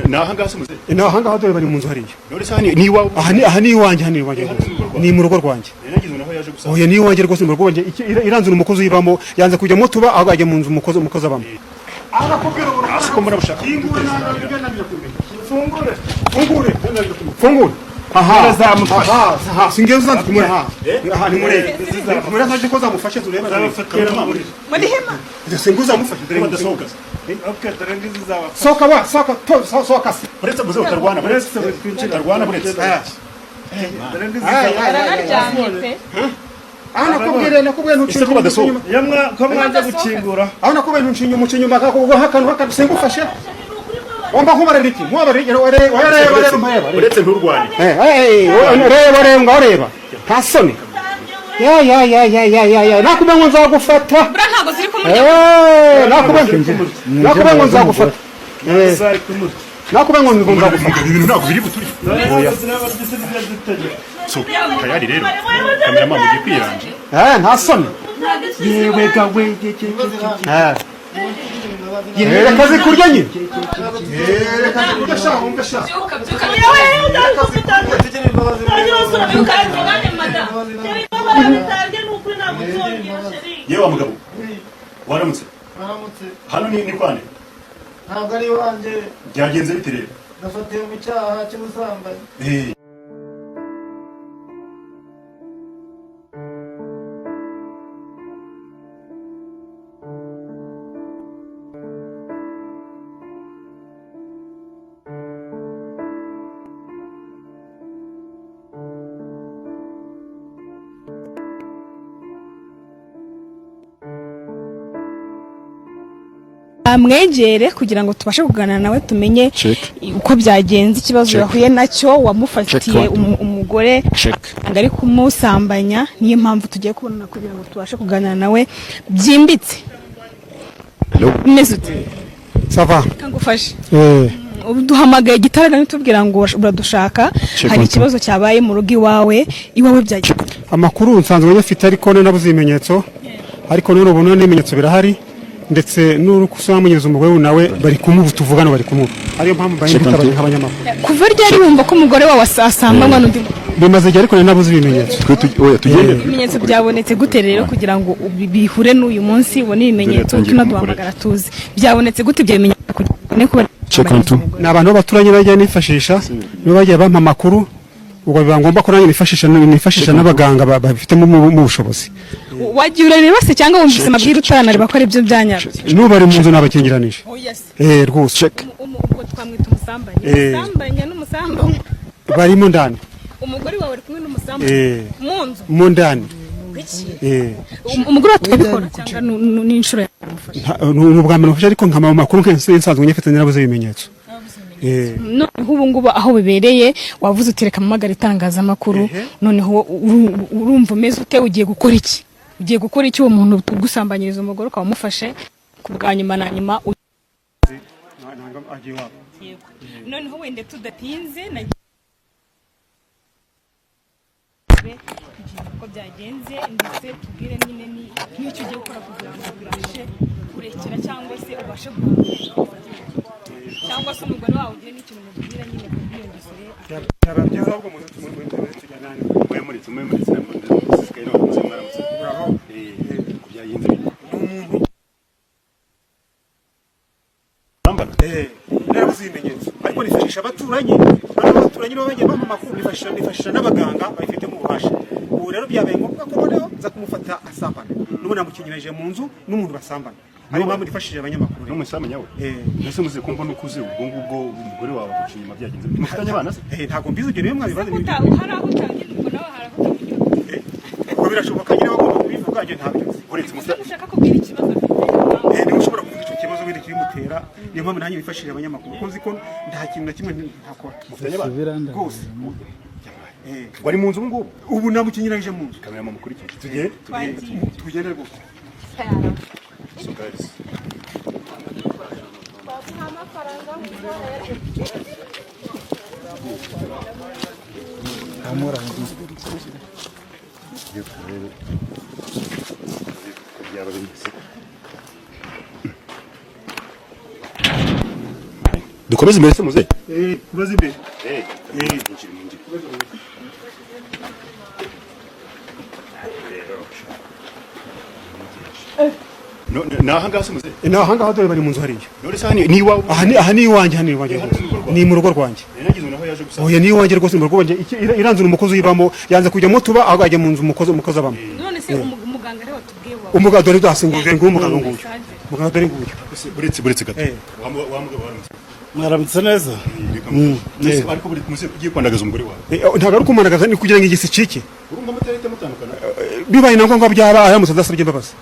nahanga hasi muze nahanga dore bari mu nzu hariya none sani ni wawe aha ni iwanjye ni mu rugo rwanjye oya ni iwanjye rwose mu rugo rwanjye iranze umukozi uyibamo yanze kujyamo tuba ajya mu nzu umukozi abamo arakubwira ko mbona bushaka fungure aha singiye uzanze kumure aha ni mure mure ntaje ko zamufashe tureba muri hema singuza mufashe dore badasohoka okay dore ngizi zawa soka buretse muze utarwana buretse utarwana buretse dore ngizi zawa nakubwiye ese ko badasohoka yamwa ko mwanze gukingura aho nakubwiye ntucinye umucinyuma akakugo hakanu singufashe wamba nkubarira iki wareba buretse nturwane reba ntasoni nakubwiye ngo nzagufata bura ntago ziri kumurya nakubwiye ngo nzagufata zari kumurya nakubwiye ngo nzagufata ibintu ntabwo biri buturi so tayari rero kameraman mugiye kwiranje ntasoni yewe gawe reka zikurya nyine yewe mugabo waramutse hano ni kwane ntabwo ari iwanjye byagenze bite rero nafatiwe mu cyaha cy'ubusambanyi amwegere kugira ngo tubashe kuganira nawe tumenye uko byagenze ikibazo yahuye nacyo wamufatiye umugore ari kumusambanya niyo mpamvu tugiye kubona kugira ngo tubashe kuganira nawe byimbitse mesute sava kangufashe duhamagaye gitaraganya tubwira ngo uradushaka hari ikibazo cyabaye mu rugo iwawe byagiye amakuru nsanzwe nyafite ariko nabuze ibimenyetso ariko none ubona n'ibimenyetso birahari ndetse n'urukusamunyiriza umugore nawe bari kumubu tuvugana bari kumubu ariyo mpamvu bayinditabaje nk'abanyamakuru kuva ryari wumva ko umugore wawe asambanywa n'undi bimaze igihe ariko nabuze ibimenyetso ibimenyetso byabonetse gute rero kugira ngo bihure n'uyu munsi ubone ibimenyetso tunaduhamagara tuzi byabonetse gute ibyo bimenyetso kugira ngo ni abantu b'abaturanyi bagiye nifashisha nibo bagiye bampa amakuru ubwo biba ngombwa ko nanjye nifashisha n'abaganga babifitemo mu bushobozi wagiye urareba se cyangwa wumvise amabwire utaranareba ko ari byo byanyabyo n'ubari mu nzu nabakingiranije rwose ubwo twamwita umusambanyi n'umusambanyi barimo ndani umugore wawe ari kumwe n'umusambanyi mu nzu mu ndani umugore watukabikora cyangwa n'inshuro yamufashe ni ubwa mbere mufashe ariko nkama amakuru nsanzwe nyafite narabuze ibimenyetso noneho ubu ngubu aho bibereye wavuze utereka amagara itangazamakuru noneho urumva umeze ute ugiye gukora iki uwo muntu ugusambanyiriza umugore ukaba umufashe ku bwa nyuma na nyuma noneho wenda tudatinze uko byagenze ndetse tubwire nyine n'icyo ugiye gukora kugira ngo ubashe kurekera cyangwa se ubashe cyangwa se umugore wawe ugire n'ikintu mubwira nyine kubw'iyo ngeso byaba byiza ahubwo mu mumuritse musikaye no muzamuramutse byagenze n'umuntu narabuze ibimenyetso ariko nifashisha abaturanyi nibo bagiye bampa amakuru nifashisha n'abaganga babifitemo ububasha ubu rero byabaye ngombwa ko noneho nza kumufata asambana n'ubu namukingirije mu nzu n'umuntu basambana ariyo mpamvu nifashishije abanyamakuru n'umusambanya we mbese muze kumva n'ukuze ubwo ngubwo umugore wawe aguca inyuma byagenze mufitanye abana se ntabwo mbizi ibyo niyo mwabibaza hari aho utangira ubwo nawe hari aho utagira ubwo birashoboka nyine bagomba kubivuga njye ntabyo uretse ushaka kubwira ikibazo niba ushobora kuvuga icyo kibazo wenda kirimutera niyo mpamvu nanjye nifashishije abanyamakuru kuko nzi ko nta kintu na kimwe ntakora mufitanye abana rwose wari mu nzu ubu ngubu ubu namukingirije mu nzu kamera mukurikije tugende rwose so guys dukomeze imbere se muze kubaza imbere naha ngaha se muze aha ngaha dore bari mu nzu hariya none se ni iwawe aha ni iwanjye ni mu rugo rwanjye nagize naho yaje gusaba oya ni iwanjye rwose mu rugo rwanjye iranzura umukozi uyibamo yanze kujyamo tuba ahubwo ajya mu nzu umukozi abamo none se umuganga rero watubwiye wa umuganga dore dahasinguje ngo umuganga nguyu umuganga dore nguyu buretse gato Eh. wamugabo mwaramutse neza ariko buri muze ugiye kwandagaza umugore wawe ntabwo ari ukumanagaza ni kugira ngo igisi cike urumva mutarite mutandukana bibaye na ngombwa byaba aramutse adasabye imbabazi